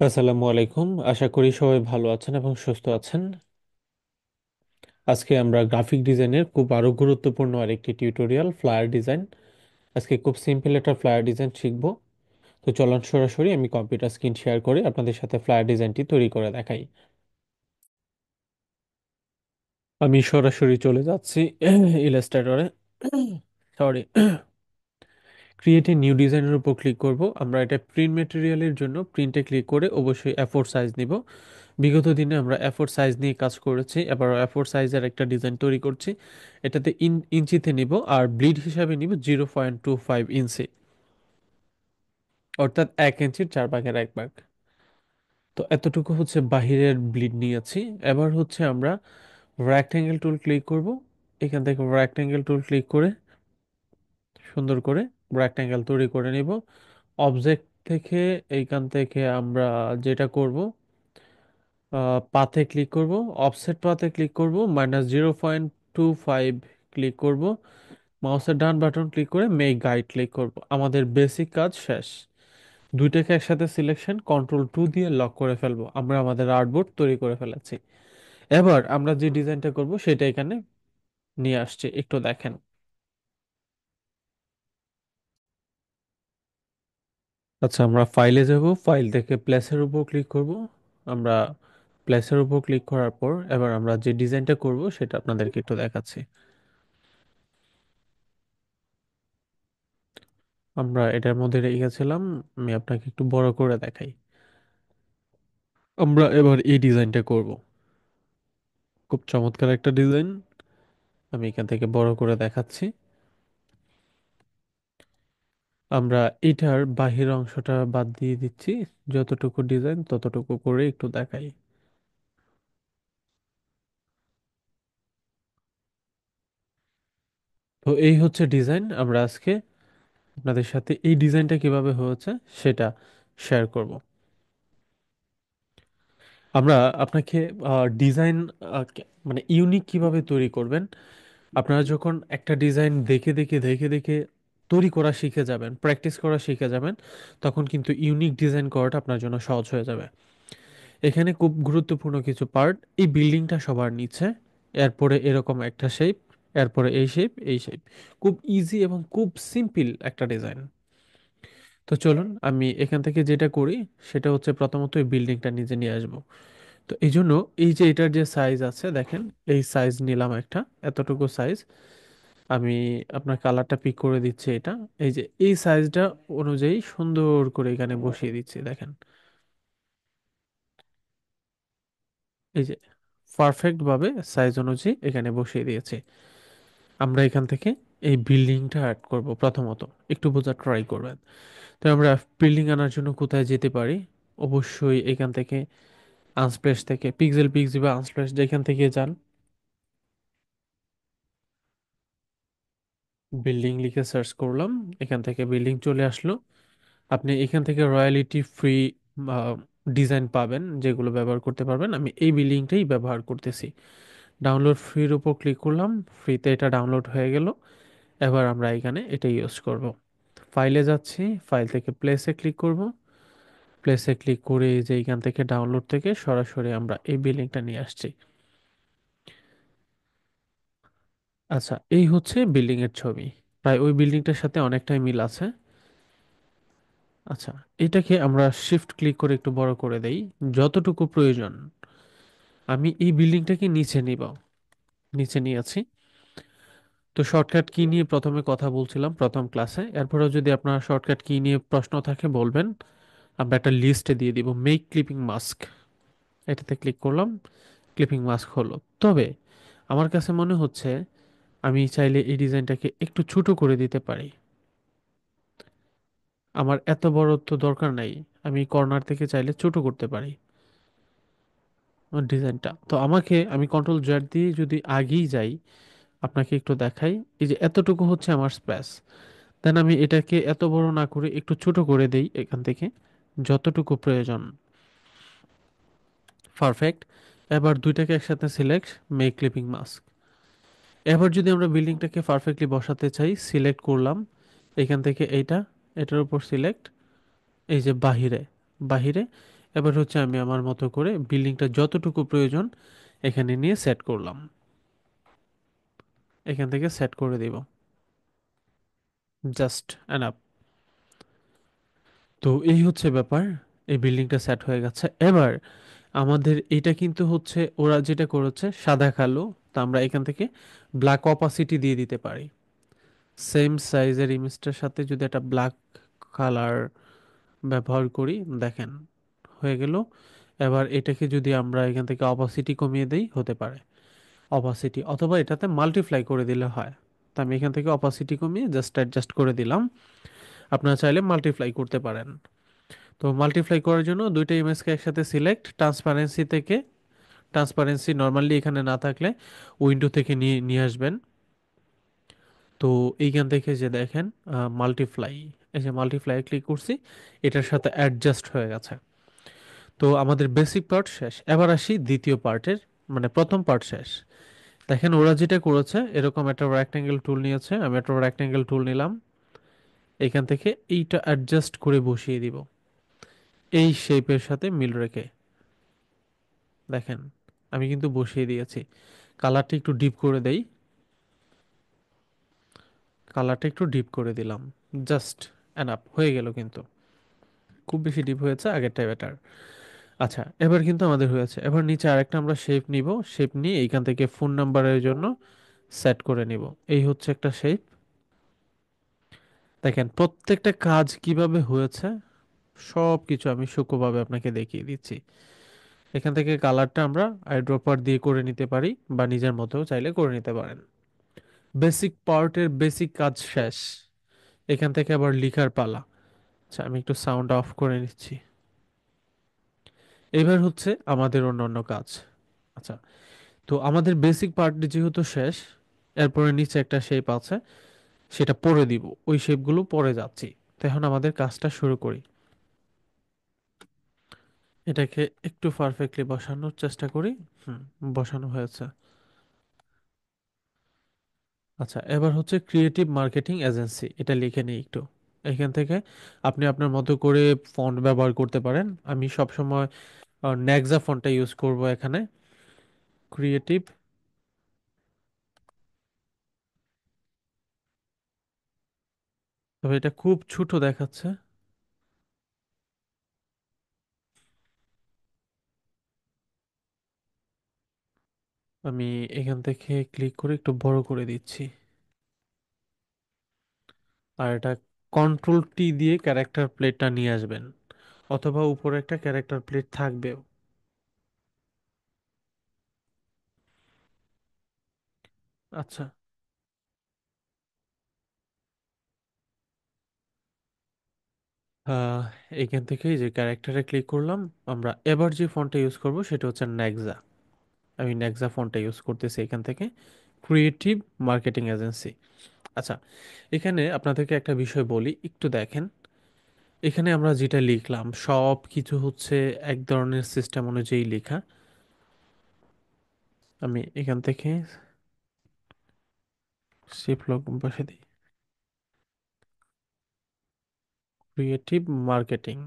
আসসালামু আলাইকুম। আশা করি সবাই ভালো আছেন এবং সুস্থ আছেন। আজকে আমরা গ্রাফিক ডিজাইনের খুব আরো গুরুত্বপূর্ণ আরেকটি টিউটোরিয়াল ফ্লায়ার ডিজাইন। আজকে খুব সিম্পল একটা ফ্লায়ার ডিজাইন শিখব। তো চলুন সরাসরি আমি কম্পিউটার স্ক্রিন শেয়ার করে আপনাদের সাথে ফ্লায়ার ডিজাইনটি তৈরি করে দেখাই। আমি সরাসরি চলে যাচ্ছি ইলাস্ট্রেটরে। সরি, ক্রিয়েট এ নিউ ডিজাইনের উপর ক্লিক করব। আমরা এটা প্রিন্ট ম্যাটেরিয়ালের জন্য প্রিন্টে ক্লিক করে অবশ্যই A4 সাইজ নিব। বিগত দিনে আমরা A4 সাইজ নিয়ে কাজ করেছি, এবার A4 সাইজের একটা ডিজাইন তৈরি করছি। এটাতে ইঞ্চিতে নিব আর ব্লিড হিসাবে নিব 0.25 ইঞ্চি, অর্থাৎ 1 ইঞ্চির 4 ভাগের 1 ভাগ। তো এতটুকু হচ্ছে বাহিরের ব্লিড নিয়েছি। এবার হচ্ছে আমরা রেক্টেঙ্গেল টুল ক্লিক করব। এখান থেকে রেক্টেঙ্গেল টুল ক্লিক করে সুন্দর করে রেক্টেঙ্গেল তৈরি করে নিব। অবজেক্ট থেকে এইখান থেকে আমরা যেটা করব, পাথে ক্লিক করব, অফসেট পাথে ক্লিক করব, -0.25 ক্লিক করব, মাউসের ডান বাটন ক্লিক করে মেক গাইড ক্লিক করব। আমাদের বেসিক কাজ শেষ। দুইটাকে একসাথে সিলেকশন Ctrl+2 দিয়ে লক করে ফেলবো। আমরা আমাদের আর্টবোর্ড তৈরি করে ফেলেছি। এবার আমরা যে ডিজাইনটা করব সেটা এখানে নিয়ে আসছি, একটু দেখেন। আচ্ছা, আমরা ফাইলে যাব, ফাইল থেকে প্লেসের উপর ক্লিক করব। আমরা প্লেসের উপর ক্লিক করার পর এবার আমরা যে ডিজাইনটা করব সেটা আপনাদেরকে একটু দেখাচ্ছি। আমরা এটার মধ্যে রেখেছিলাম, আমি আপনাকে একটু বড় করে দেখাই। আমরা এবার এই ডিজাইনটা করব। খুব চমৎকার একটা ডিজাইন। আমি এখান থেকে বড় করে দেখাচ্ছি। আমরা এটার বাহির অংশটা বাদ দিয়ে দিচ্ছি। যতটুকু ডিজাইন ততটুকু করে একটু দেখাই। তো এই হচ্ছে ডিজাইন। আমরা আজকে আপনাদের সাথে এই ডিজাইনটা কিভাবে হয়েছে সেটা শেয়ার করব। আমরা আপনাকে ডিজাইন মানে ইউনিক কিভাবে তৈরি করবেন, আপনারা যখন একটা ডিজাইন দেখে দেখে তৈরি করা শিখে যাবেন, প্র্যাকটিস করা শিখে যাবেন, তখন কিন্তু ইউনিক ডিজাইন করাটা আপনার জন্য সহজ হয়ে যাবে। এখানে খুব গুরুত্বপূর্ণ কিছু পার্ট: এই বিল্ডিংটা সবার নিচে, এরপরে এরকম একটা শেপ, এরপরে এই শেপ, এই শেপ। খুব ইজি এবং খুব সিম্পল একটা ডিজাইন। তো চলুন আমি এখান থেকে যেটা করি সেটা হচ্ছে প্রথমত এই বিল্ডিংটা নিচে নিয়ে আসবো। তো এই জন্য এই যে এটার যে সাইজ আছে দেখেন, এই সাইজ নিলাম একটা, এতটুকু সাইজ। আমি আপনার কালারটা পিক করে দিচ্ছি এটা। এই যে এই সাইজটা অনুযায়ী সুন্দর করে এখানে বসিয়ে দিচ্ছি দেখেন। এই যে পারফেক্ট ভাবে সাইজ অনুযায়ী এখানে বসিয়ে দিয়েছি। আমরা এখান থেকে এই বিল্ডিংটা অ্যাড করব। প্রথমত একটু বোঝার ট্রাই করবেন। তো আমরা বিল্ডিং আনার জন্য কোথায় যেতে পারি? অবশ্যই এখান থেকে আনস্প্লেশ থেকে পিক্সেল পিক্স বা আনস্প্লেশ যেখান থেকে যান, বিল্ডিং লিখে সার্চ করলাম, এখান থেকে বিল্ডিং চলে আসলো। আপনি এখান থেকে রয়্যালিটি ফ্রি ডিজাইন পাবেন যেগুলো ব্যবহার করতে পারবেন। আমি এই বিল্ডিংটাই ব্যবহার করতেছি। ডাউনলোড ফ্রির উপর ক্লিক করলাম, ফ্রিতে এটা ডাউনলোড হয়ে গেল। এবার আমরা এখানে এটা ইউজ করব। ফাইলে যাচ্ছি, ফাইল থেকে প্লেসে ক্লিক করব। প্লেসে ক্লিক করে এই যে এখান থেকে ডাউনলোড থেকে সরাসরি আমরা এই বিল্ডিংটা নিয়ে আসছি। আচ্ছা, এই হচ্ছে বিল্ডিং এর ছবি। প্রায় ওই বিল্ডিংটার সাথে অনেকটাই মিল আছে। আচ্ছা, এটাকে আমরা শিফট ক্লিক করে একটু বড় করে দেই যতটুকু প্রয়োজন। আমি এই বিল্ডিংটাকে নিচে নিব, নিচে নিয়ে আছি। তো শর্টকাট কি নিয়ে প্রথমে কথা বলছিলাম প্রথম ক্লাসে, এরপরেও যদি আপনার শর্টকাট কি নিয়ে প্রশ্ন থাকে বলবেন। আমরা একটা লিস্টে দিয়ে দিব মেক ক্লিপিং মাস্ক। এটাতে ক্লিক করলাম, ক্লিপিং মাস্ক হলো। তবে আমার কাছে মনে হচ্ছে আমি চাইলে এই ডিজাইনটাকে একটু ছোট করে দিতে পারি। আমার এত বড় তো দরকার নাই, আমি কর্নার থেকে চাইলে ছোট করতে পারি আমার ডিজাইনটা। তো আমি Ctrl+Z দিয়ে যদি আগেই যাই, আপনাকে একটু দেখাই। এই যে এতটুকু হচ্ছে আমার স্পেস। দেন আমি এটাকে এত বড় না করে একটু ছোট করে দেই এখান থেকে যতটুকু প্রয়োজন। পারফেক্ট। এবার দুইটাকে একসাথে সিলেক্ট, মেক ক্লিপিং মাস্ক। এবার যদি আমরা বিল্ডিংটাকে পারফেক্টলি বসাতে চাই, সিলেক্ট করলাম এখান থেকে এইটা, এটার উপর সিলেক্ট। এই যে বাহিরে, বাহিরে এবার হচ্ছে আমি আমার মতো করে বিল্ডিংটা যতটুকু প্রয়োজন এখানে নিয়ে সেট করলাম, এখান থেকে সেট করে দিব, জাস্ট এনাফ। তো এই হচ্ছে ব্যাপার, এই বিল্ডিংটা সেট হয়ে গেছে। এবার আমাদের এটা কিন্তু হচ্ছে ওরা যেটা করেছে সাদা কালো, তা আমরা এখান থেকে ব্ল্যাক অপাসিটি দিয়ে দিতে পারি। সেম সাইজের ইমেজটার সাথে যদি একটা ব্ল্যাক কালার ব্যবহার করি, দেখেন হয়ে গেল। এবার এটাকে যদি আমরা এখান থেকে অপাসিটি কমিয়ে দেই, হতে পারে অপাসিটি, অথবা এটাতে মাল্টিপ্লাই করে দিলে হয়। তো আমি এখান থেকে অপাসিটি কমিয়ে জাস্ট অ্যাডজাস্ট করে দিলাম। আপনারা চাইলে মাল্টিপ্লাই করতে পারেন। তো মাল্টিপ্লাই করার জন্য দুইটা ইমেজকে একসাথে সিলেক্ট, ট্রান্সপারেন্সি থেকে, ট্রান্সপারেন্সি নর্মালি এখানে না থাকলে উইন্ডো থেকে নিয়ে নিয়ে আসবেন। তো এইখান থেকে যে দেখেন মাল্টিপ্লাই, এই যে মাল্টিপ্লাই ক্লিক করছি, এটার সাথে অ্যাডজাস্ট হয়ে গেছে। তো আমাদের বেসিক পার্ট শেষ, এবার আসি দ্বিতীয় পার্টের, মানে প্রথম পার্ট শেষ। দেখেন ওরা যেটা করেছে, এরকম একটা রেক্ট্যাঙ্গেল টুল নিয়েছে, আমি একটা রেক্ট্যাঙ্গেল টুল নিলাম, এখান থেকে এইটা অ্যাডজাস্ট করে বসিয়ে দিব এই শেপের সাথে মিল রেখে। দেখেন আমি কিন্তু বসিয়ে দিয়েছি। কালারটা একটু ডিপ করে দেই, কালারটা একটু ডিপ করে দিলাম, জাস্ট এনাফ হয়ে গেল কিন্তু। খুব বেশি ডিপ হয়েছে, আগেরটাই বেটার। আচ্ছা এবার কিন্তু আমাদের হয়েছে, এবার নিচে আরেকটা আমরা শেপ নিব, শেপ নিয়ে এইখান থেকে ফোন নাম্বারের জন্য সেট করে নিব। এই হচ্ছে একটা শেপ। দেখেন প্রত্যেকটা কাজ কিভাবে হয়েছে সব কিছু আমি সূক্ষ্মভাবে আপনাকে দেখিয়ে দিচ্ছি। এখান থেকে কালারটা আমরা আইড্রপার দিয়ে করে নিতে পারি, বা নিজের মতো চাইলে করে নিতে পারেন। বেসিক পার্টের বেসিক কাজ শেষ, এখান থেকে আবার লিখার পালা। আচ্ছা আমি একটু সাউন্ড অফ করে নিচ্ছি। এবার হচ্ছে আমাদের অন্যান্য কাজ। আচ্ছা, তো আমাদের বেসিক পার্ট যেহেতু শেষ, এরপরে নিচে একটা শেপ আছে, সেটা পরে দিব, ওই শেপগুলো পরে যাচ্ছি। তো এখন আমাদের কাজটা শুরু করি। এটাকে একটু পারফেক্টলি বসানোর চেষ্টা করি। হুম, বসানো হয়েছে। আচ্ছা এবার হচ্ছে ক্রিয়েটিভ মার্কেটিং এজেন্সি, এটা লিখে নিই একটু। এখান থেকে আপনি আপনার মতো করে ফন্ট ব্যবহার করতে পারেন। আমি সবসময় নেক্সা ফন্টটা ইউজ করব এখানে। ক্রিয়েটিভ, তবে এটা খুব ছোট দেখাচ্ছে। আমি এখান থেকে ক্লিক করে একটু বড় করে দিচ্ছি। আর এটা কন্ট্রোল টি দিয়ে ক্যারেক্টার প্লেটটা নিয়ে আসবেন, অথবা উপরে একটা ক্যারেক্টার প্লেট থাকবেও। আচ্ছা, আহ, এখান থেকে যে ক্যারেক্টারে ক্লিক করলাম, আমরা এবার যে ফন্টটা ইউজ করব সেটা হচ্ছে নেক্সা। আমি নেক্সা ফন্টটা ইউজ করতেছি এখান থেকে, ক্রিয়েটিভ মার্কেটিং এজেন্সি। আচ্ছা, এখানে আপনাদেরকে একটা বিষয় বলি, একটু দেখেন। এখানে আমরা যেটা লিখলাম সব কিছু হচ্ছে এক ধরনের সিস্টেম অনুযায়ী লেখা। আমি এখান থেকে শিফট লক বসে দিই, creative marketing,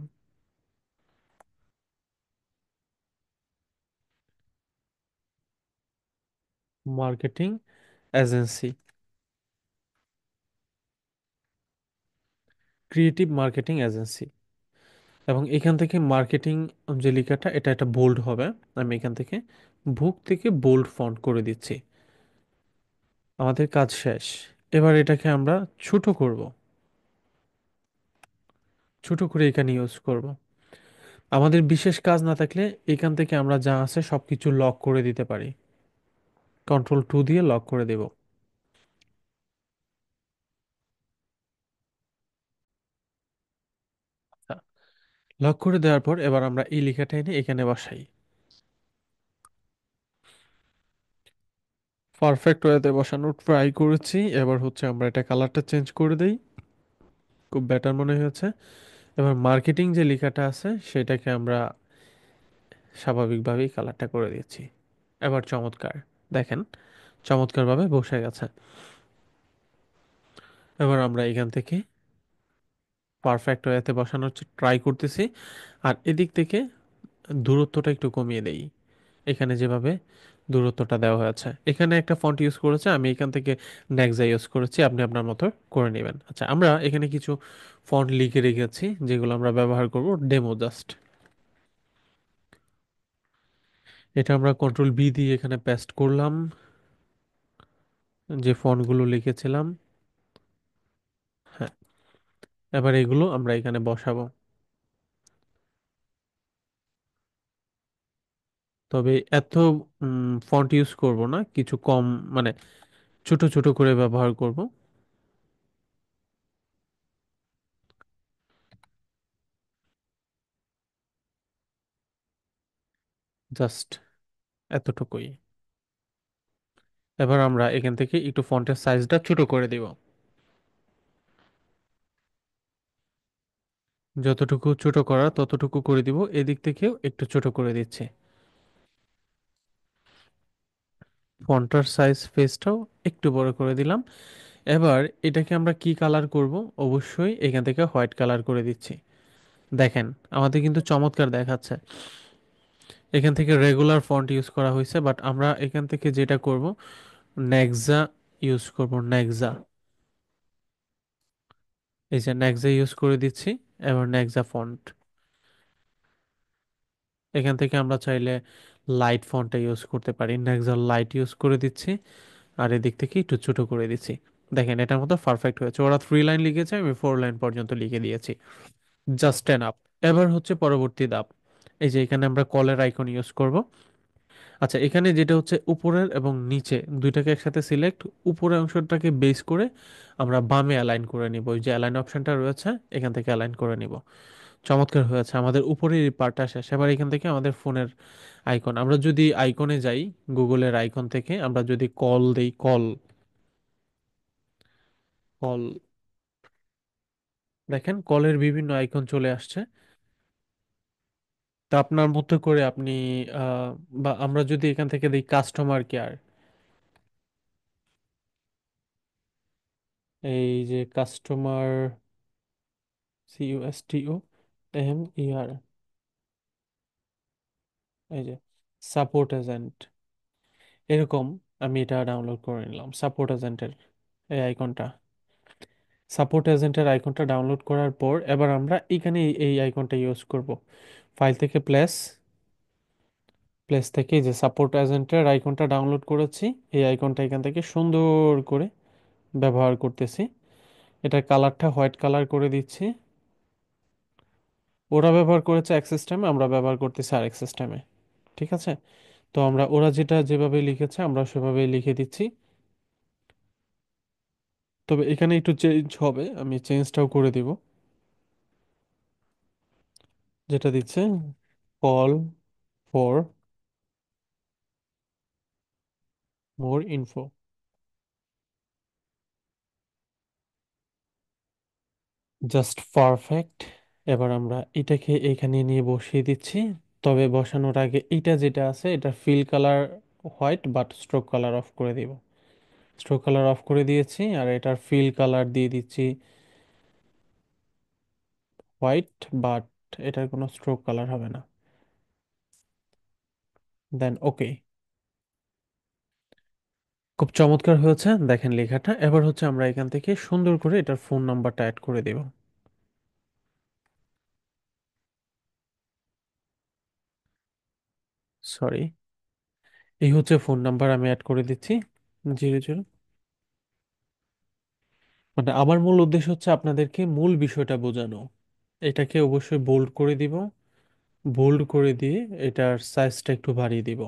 marketing agency, creative marketing agency. এবং এখান থেকে মার্কেটিং যে লেখাটা, এটা একটা বোল্ড হবে। আমি এখান থেকে বুক থেকে বোল্ড ফন্ট করে দিচ্ছি। আমাদের কাজ শেষ। এবার এটাকে আমরা ছোট করব, ছোট করে এখানে ইউজ করব। আমাদের বিশেষ কাজ না থাকলে এখান থেকে আমরা যা আছে সবকিছু লক করে দিতে পারি, কন্ট্রোল টু দিয়ে লক করে দেব। লক করে দেওয়ার পর এবার আমরা এই লেখাটা এনে এখানে বসাই। পারফেক্ট ওয়েতে বসানোর ট্রাই করেছি। এবার হচ্ছে আমরা এটা কালারটা চেঞ্জ করে দেই, খুব বেটার মনে হয়েছে। এবার মার্কেটিং যে লেখাটা আছে সেটাকে আমরা স্বাভাবিকভাবেই কালারটা করে দিচ্ছি। এবার চমৎকার, দেখেন চমৎকারভাবে বসে গেছে। এবার আমরা এখান থেকে পারফেক্ট ওয়েতে বসানোর ট্রাই করতেছি। আর এদিক থেকে দূরত্বটা একটু কমিয়ে দেই। এখানে যেভাবে দূরত্বটা দেওয়া হয়েছে, এখানে একটা ফন্ট ইউজ করেছে, আমি এখান থেকে নেক্সা ইউজ করেছি, আপনি আপনার মতো করে নেবেন। আচ্ছা, আমরা এখানে কিছু ফন্ট লিখে রেখেছি যেগুলো আমরা ব্যবহার করব ডেমো জাস্ট। এটা আমরা কন্ট্রোল বি দিয়ে এখানে পেস্ট করলাম, যে ফন্টগুলো লিখেছিলাম। হ্যাঁ, এবার এগুলো আমরা এখানে বসাবো। তবে এত ফন্ট ইউজ করব না, কিছু কম, মানে ছোট ছোট করে ব্যবহার করব, জাস্ট এতটুকুই। এবার আমরা এখান থেকে একটু ফন্টের সাইজটা ছোট করে দিব। যতটুকু ছোট করা ততটুকু করে দিব, এদিক থেকেও একটু ছোট করে দিচ্ছি। ফন্টার সাইজ ফেসটাও একটু বড় করে দিলাম। এবার এটাকে আমরা কি কালার করব? অবশ্যই এখান থেকে হোয়াইট কালার করে দিচ্ছি। দেখেন, আমাদের কিন্তু চমৎকার দেখাচ্ছে। এখান থেকে রেগুলার ফন্ট ইউজ করা হয়েছে, বাট আমরা এখান থেকে যেটা করব, নেক্সা ইউজ করব। নেক্সা, এই যে নেক্সা ইউজ করে দিচ্ছি। এবার নেক্সা ফন্ট, এখান থেকে আমরা চাইলে লাইট ফন্টটা ইউজ করতে পারি, নেক্সা লাইট ইউজ করে দিচ্ছি। আর এদিক থেকে একটু ছোট করে দিচ্ছি। দেখেন, এটার মতো পারফেক্ট হয়েছে। ওরা 3 লাইন লিখেছে, আমি 4 লাইন পর্যন্ত লিখে দিয়েছি। Just N up. এবার হচ্ছে পরবর্তী ধাপ। এই যে এখানে আমরা কলের আইকন ইউজ করব। আচ্ছা, এখানে যেটা হচ্ছে উপরের এবং নিচে দুইটাকে একসাথে সিলেক্ট, উপরের অংশটাকে বেস করে আমরা বামে অ্যালাইন করে নিব। ওই যে অ্যালাইন অপশনটা রয়েছে, এখান থেকে অ্যালাইন করে নিব। চমৎকার হয়েছে, আমাদের উপরের এই পার্টটা শেষ। এবার এখান থেকে আমাদের ফোনের আইকন, আমরা যদি আইকনে যাই, গুগলের আইকন থেকে আমরা যদি কল দেই, কল, কল, দেখেন কলের বিভিন্ন আইকন চলে আসছে। তা আপনার মতো করে আপনি আহ, বা আমরা যদি এখান থেকে দিই কাস্টমার কেয়ার, এই যে কাস্টমার, CUSTOMER, এই যে সাপোর্ট এজেন্ট, এরকম। আমি এটা ডাউনলোড করে নিলাম, সাপোর্ট এজেন্টের এই আইকনটা। সাপোর্ট এজেন্টের আইকনটা ডাউনলোড করার পর এবার আমরা এখানে এই আইকনটা ইউজ করব। ফাইল থেকে প্লেস, প্লেস থেকে এই যে সাপোর্ট এজেন্টের আইকনটা ডাউনলোড করেছি, এই আইকনটা এখান থেকে সুন্দর করে ব্যবহার করতেছি। এটা কালারটা হোয়াইট কালার করে দিচ্ছি। ওরা ব্যবহার করেছে এক সিস্টেমে, আমরা ব্যবহার করতেছি আরেক সিস্টেমে। ঠিক আছে, তো আমরা ওরা যেটা যেভাবে লিখেছে আমরা সেভাবেই লিখে দিচ্ছি। তবে এখানে একটু চেঞ্জ হবে, আমি চেঞ্জটাও করে দিব। যেটা দিচ্ছে call for more info, just perfect. এবার আমরা এটাকে এখানে নিয়ে বসিয়ে দিচ্ছি। তবে বসানোর আগে এটা যেটা আছে, এটা fill colour white, but stroke colour of করে দিব। স্ট্রোক কালার অফ করে দিয়েছি, আর এটার ফিল কালার দিয়ে দিচ্ছি হোয়াইট, বাট এটার কোনো স্ট্রোক কালার হবে না। দেন ওকে। খুব চমৎকার হয়েছে, দেখেন লেখাটা। এবার হচ্ছে আমরা এখান থেকে সুন্দর করে এটার ফোন নাম্বারটা অ্যাড করে দেব। সরি, এই হচ্ছে ফোন নাম্বার, আমি অ্যাড করে দিচ্ছি 00। মানে আমার মূল উদ্দেশ্য হচ্ছে আপনাদেরকে মূল বিষয়টা বোঝানো। এটাকে অবশ্যই বোল্ড করে দিব, বোল্ড করে দিয়ে এটার সাইজটা একটু বাড়িয়ে দিব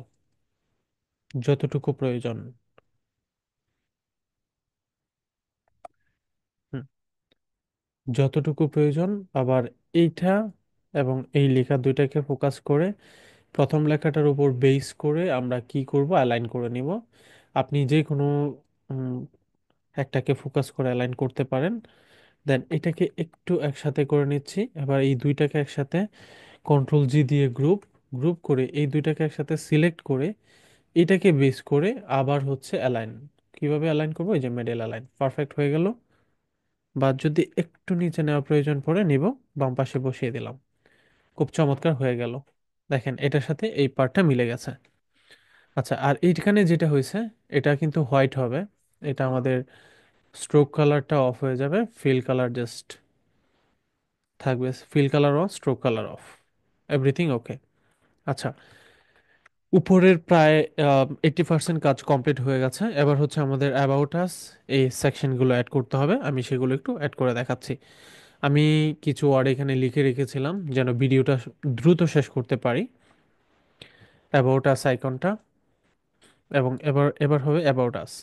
যতটুকু প্রয়োজন। হুম, যতটুকু প্রয়োজন। আবার এইটা এবং এই লেখা দুইটাকে ফোকাস করে প্রথম লেখাটার উপর বেস করে আমরা কি করব, অ্যালাইন করে নিব। আপনি যে কোনো উম, একটাকে ফোকাস করে অ্যালাইন করতে পারেন। দেন এটাকে একটু একসাথে করে নিচ্ছি। এবার এই দুইটাকে একসাথে কন্ট্রোল G দিয়ে গ্রুপ, গ্রুপ করে এই দুইটাকে একসাথে সিলেক্ট করে এটাকে বেস করে আবার হচ্ছে অ্যালাইন। কিভাবে অ্যালাইন করবো? এই যে মিডল অ্যালাইন, পারফেক্ট হয়ে গেল। বা যদি একটু নিচে নেওয়া প্রয়োজন পড়ে নিব, বাম পাশে বসিয়ে দিলাম। খুব চমৎকার হয়ে গেল। দেখেন এটার সাথে এই পার্টটা মিলে গেছে। আচ্ছা, আর এইখানে যেটা হয়েছে, এটা কিন্তু হোয়াইট হবে। এটা আমাদের স্ট্রোক কালারটা অফ হয়ে যাবে, ফিল কালার জাস্ট থাকবে। Fill colour of, stroke colour of, everything okay. আচ্ছা, উপরের প্রায় 80% কাজ কমপ্লিট হয়ে গেছে। এবার হচ্ছে আমাদের অ্যাবাউট আস এই সেকশনগুলো অ্যাড করতে হবে। আমি সেগুলো একটু অ্যাড করে দেখাচ্ছি। আমি কিছু ওয়ার্ড এখানে লিখে রেখেছিলাম যেন ভিডিওটা দ্রুত শেষ করতে পারি। অ্যাবাউট আস আইকনটা, এবং এবার এবার হবে অ্যাবাউট আস।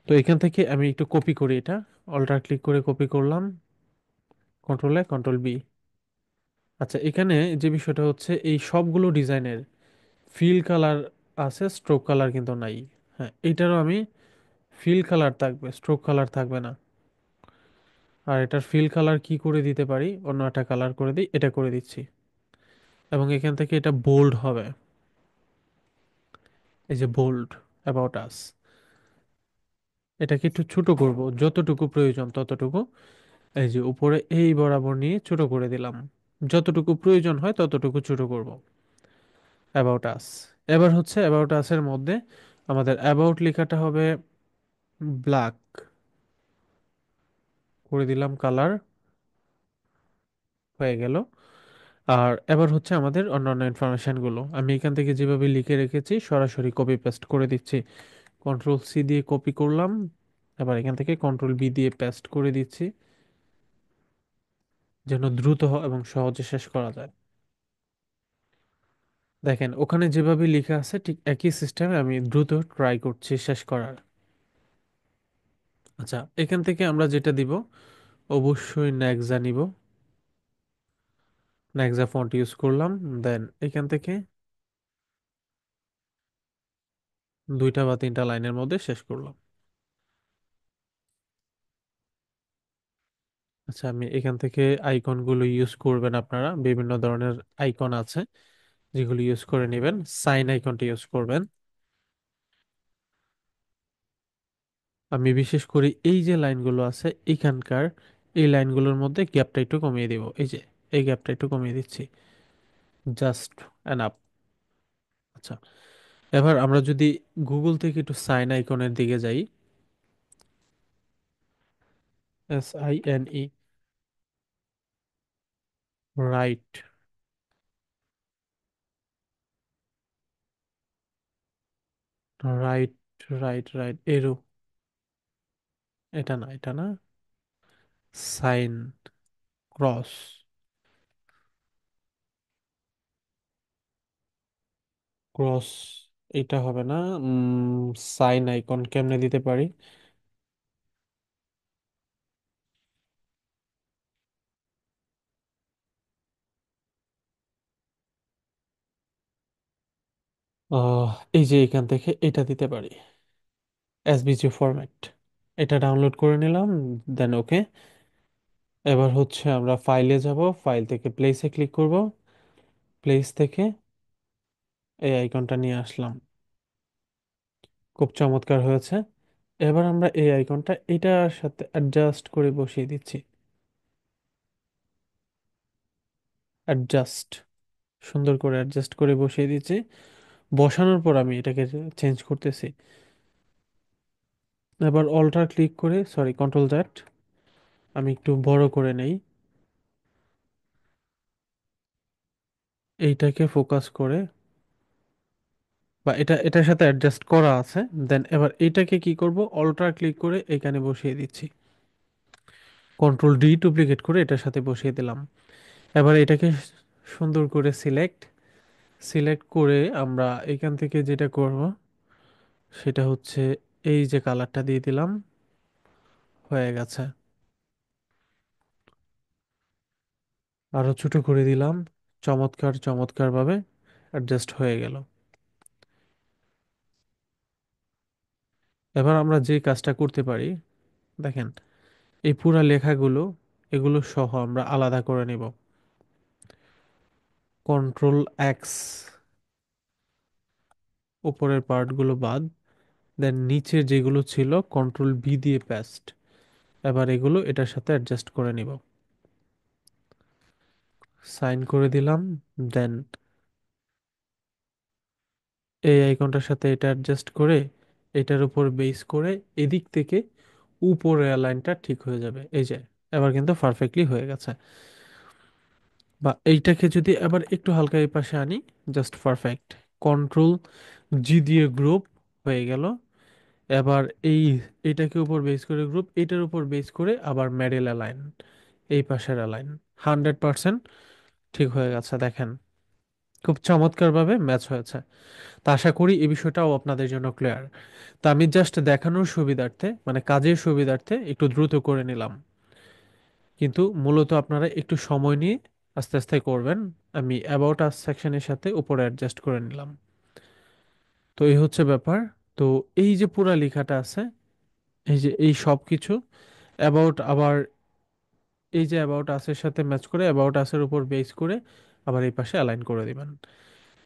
তো এখান থেকে আমি একটু কপি করি এটা। অল্টার ক্লিক করে কপি করলাম, কন্ট্রোল এ, কন্ট্রোল বি। আচ্ছা, এখানে যে বিষয়টা হচ্ছে, এই সবগুলো ডিজাইনের ফিল কালার আছে, স্ট্রোক কালার কিন্তু নাই। হ্যাঁ, এইটারও আমি ফিল কালার থাকবে, স্ট্রোক কালার থাকবে না। আর এটার ফিল কালার কি করে দিতে পারি, অন্য একটা কালার করে দিই, এটা করে দিচ্ছি। এবং এখান থেকে এটা বোল্ড হবে, এই যে বোল্ড, অ্যাবাউট আস। এটাকে একটু ছোট করব, যতটুকু প্রয়োজন ততটুকু। এই যে উপরে এই বরাবর নিয়ে ছোট করে দিলাম, যতটুকু প্রয়োজন হয় ততটুকু ছোট করব। About us. এবার হচ্ছে অ্যাবাউট আস এর মধ্যে আমাদের অ্যাবাউট লেখাটা হবে ব্ল্যাক করে দিলাম, কালার হয়ে গেল। আর এবার হচ্ছে আমাদের অন্যান্য ইনফরমেশনগুলো আমি এখান থেকে যেভাবে লিখে রেখেছি সরাসরি কপি পেস্ট করে দিচ্ছি। কন্ট্রোল সি দিয়ে কপি করলাম, এবার এখান থেকে কন্ট্রোল বি দিয়ে পেস্ট করে দিচ্ছি, যেন দ্রুত এবং সহজে শেষ করা যায়। দেখেন ওখানে যেভাবে লেখা আছে ঠিক একই সিস্টেমে আমি দ্রুত ট্রাই করছি শেষ করার। আচ্ছা, এখান থেকে আমরা যেটা দিব, অবশ্যই নেক্সা নিব। নেক্সা ফন্ট ইউজ করলাম। দেন এখান থেকে দুইটা বা তিনটা লাইনের মধ্যে শেষ করলাম। আচ্ছা, আমি এখান থেকে আইকনগুলো ইউজ করবেন আপনারা, বিভিন্ন ধরনের আইকন আছে যেগুলো ইউজ করে নেবেন। সাইন আইকনটা ইউজ করবেন। আমি বিশেষ করে এই যে লাইনগুলো আছে এখানকার, এই লাইনগুলোর মধ্যে গ্যাপটা একটু কমিয়ে দিব। এই যে এই গ্যাপটা একটু কমিয়ে দিচ্ছি, জাস্ট এনাফ। আচ্ছা, এবার আমরা যদি গুগল থেকে একটু সাইন আইকনের দিকে যাই, SINE, right, right, right, right arrow, এটা না, এটা না, সাইন, ক্রস, ক্রস, এটা হবে না। সাইন আইকন কেমনে দিতে পারি? আহ, এই যে এখান থেকে এটা দিতে পারি, এসভিজি ফরম্যাট। এটা ডাউনলোড করে নিলাম, দেন ওকে। এবার হচ্ছে আমরা ফাইলে যাব, ফাইল থেকে প্লেসে ক্লিক করব, প্লেস থেকে এই আইকনটা নিয়ে আসলাম। খুব চমৎকার হয়েছে। এবার আমরা এই আইকনটা এটার সাথে অ্যাডজাস্ট করে বসিয়ে দিচ্ছি। অ্যাডজাস্ট, সুন্দর করে অ্যাডজাস্ট করে বসিয়ে দিচ্ছি। বসানোর পর আমি এটাকে চেঞ্জ করতেছি। এবার অল্টার ক্লিক করে, সরি কন্ট্রোল জেড, আমি একটু বড় করে নেই, এইটাকে ফোকাস করে, বা এটার সাথে অ্যাডজাস্ট করা আছে। দেন এবার এইটাকে কি করব, অল্টার ক্লিক করে এখানে বসিয়ে দিচ্ছি। কন্ট্রোল ডি ডুপ্লিকেট করে এটার সাথে বসিয়ে দিলাম। এবার এটাকে সুন্দর করে সিলেক্ট, সিলেক্ট করে আমরা এখান থেকে যেটা করব সেটা হচ্ছে এই যে কালারটা দিয়ে দিলাম, হয়ে গেছে। আরো ছোট করে দিলাম, চমৎকার চমৎকার ভাবে অ্যাডজাস্ট হয়ে গেল। এবার আমরা যে কাজটা করতে পারি, দেখেন এই পুরা লেখাগুলো, এগুলো সহ আমরা আলাদা করে নিব। কন্ট্রোল এক্স, উপরের পার্টগুলো বাদ, দেন নিচের যেগুলো ছিল কন্ট্রোল বি দিয়ে পেস্ট। এবার এগুলো এটার সাথে অ্যাডজাস্ট করে নিব। সাইন করে দিলাম, দেন এই আইকনটার সাথে এটা অ্যাডজাস্ট করে এটার উপর বেস করে এদিক থেকে উপরের লাইনটা ঠিক হয়ে যাবে। এই যে এবার কিন্তু পারফেক্টলি হয়ে গেছে। বা এইটাকে যদি আবার একটু হালকা এই পাশে আনি, জাস্ট পারফেক্ট। কন্ট্রোল জি দিয়ে গ্রুপ হয়ে গেল। এবার এই এটাকে উপর বেস করে গ্রুপ, এটার উপর বেস করে আবার মেডেল অ্যালাইন, এই পাশের অ্যালাইন 100% ঠিক হয়ে গেছে। দেখেন খুব চমৎকারভাবে ম্যাচ হয়েছে। তা আশা করি এই বিষয়টাও আপনাদের জন্য ক্লিয়ার। তা আমি জাস্ট দেখানোর সুবিধার্থে মানে কাজের সুবিধার্থে একটু দ্রুত করে নিলাম, কিন্তু মূলত আপনারা একটু সময় নিয়ে আস্তে আস্তে করবেন। আমি অ্যাবাউট আস সেকশনের সাথে উপরে অ্যাডজাস্ট করে নিলাম। তো এই হচ্ছে ব্যাপার। তো এই যে পুরা লেখাটা আছে, এই যে এই সব কিছু অ্যাবাউট, আবার এই যে অ্যাবাউট আসের সাথে ম্যাচ করে অ্যাবাউট আসের উপর বেস করে আবার এই পাশে অ্যালাইন করে দিবেন।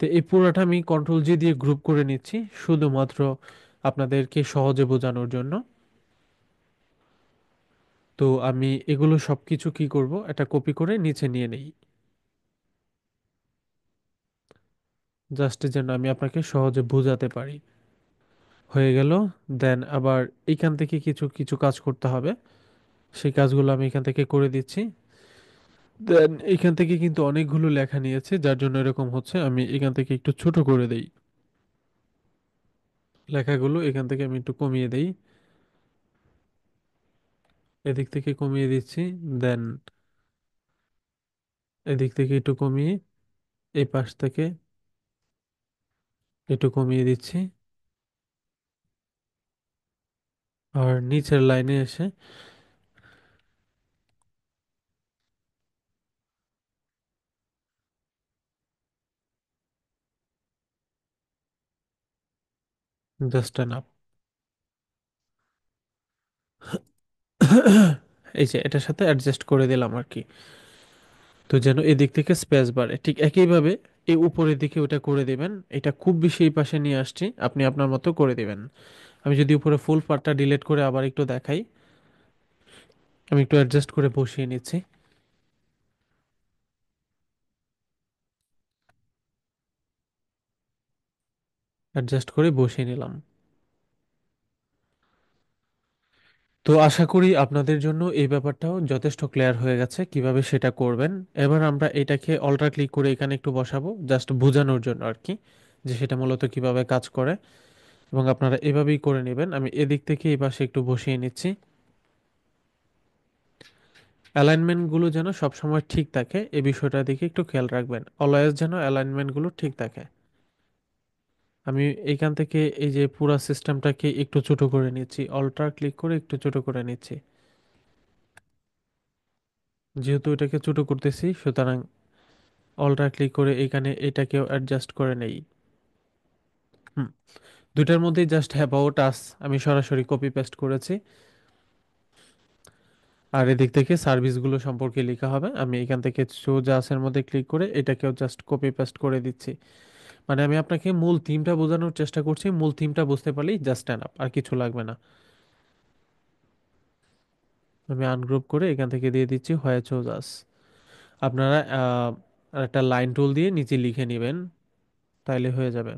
তো এই পুরোটা আমি কন্ট্রোল জি দিয়ে গ্রুপ করে নিচ্ছি শুধুমাত্র আপনাদেরকে সহজে বোঝানোর জন্য। তো আমি এগুলো সব কিছু কি করব, এটা কপি করে নিচে নিয়ে নেই, জাস্ট যেন আমি আপনাকে সহজে বোঝাতে পারি। হয়ে গেল। দেন আবার এইখান থেকে কিছু কিছু কাজ করতে হবে, সেই কাজগুলো আমি এখান থেকে করে দিচ্ছি। দেন এখান থেকে কিন্তু অনেকগুলো লেখা নিয়েছে, যার জন্য এরকম হচ্ছে। আমি এখান থেকে একটু ছোট করে দেই লেখাগুলো, এখান থেকে আমি একটু কমিয়ে দেই, এদিক থেকে কমিয়ে দিচ্ছি। দেন এদিক থেকে একটু কমিয়ে এই পাশ থেকে একটু কমিয়ে দিচ্ছি। আর নিচের লাইনে এসে জাস্ট এনাফ। এই যে এটার সাথে অ্যাডজাস্ট করে দিলাম আর কি। তো যেন এদিক থেকে স্পেস বাড়ে, ঠিক একইভাবে এই উপরের দিকে ওটা করে দিবেন। এটা খুব বেশি এই পাশে নিয়ে আসছি, আপনি আপনার মতো করে দিবেন। আমি যদি উপরে ফুল পার্টটা ডিলিট করে আবার একটু দেখাই, আমি একটু অ্যাডজাস্ট করে বসিয়ে নিচ্ছি, অ্যাডজাস্ট করে বসিয়ে নিলাম। তো আশা করি আপনাদের জন্য এই ব্যাপারটাও যথেষ্ট ক্লিয়ার হয়ে গেছে কিভাবে সেটা করবেন। এবার আমরা এটাকে অল্টার ক্লিক করে এখানে একটু বসাবো, জাস্ট বোঝানোর জন্য আর কি, যে সেটা মূলত কিভাবে কাজ করে। এবং আপনারা এভাবেই করে নেবেন। আমি এদিক থেকে এই পাশে একটু বসিয়ে নিচ্ছি। অ্যালাইনমেন্টগুলো যেন সবসময় ঠিক থাকে এই বিষয়টার দিকে একটু খেয়াল রাখবেন, অলওয়েজ যেন অ্যালাইনমেন্টগুলো ঠিক থাকে। আমি এখান থেকে এই যে পুরো সিস্টেমটাকে একটু ছোট করে নিচ্ছি, অল্টার ক্লিক করে একটু ছোট করে নিচ্ছি। যেহেতু এটাকে ছোট করতেছি, সুতরাং অল্টার ক্লিক করে এখানে এটাকেও অ্যাডজাস্ট করে নেই। হুম, দুইটার মধ্যেই জাস্ট অ্যাবাউট আস আমি সরাসরি কপি পেস্ট করেছি। আর এদিক থেকে সার্ভিসগুলো সম্পর্কে লেখা হবে, আমি এখান থেকে সোজা আসের মধ্যে ক্লিক করে এটাকেও জাস্ট কপি পেস্ট করে দিচ্ছি। মানে আমি আপনাকে মূল থিমটা বোঝানোর চেষ্টা করছি, মূল থিমটা বুঝতে পারলেই জাস্ট এনাফ, আর কিছু লাগবে না। আমি আনগ্রুপ করে এখান থেকে দিয়ে দিচ্ছি হোয়াই চোজ আস। আপনারা একটা লাইন টুল দিয়ে নিচে লিখে নেবেন, তাইলে হয়ে যাবে।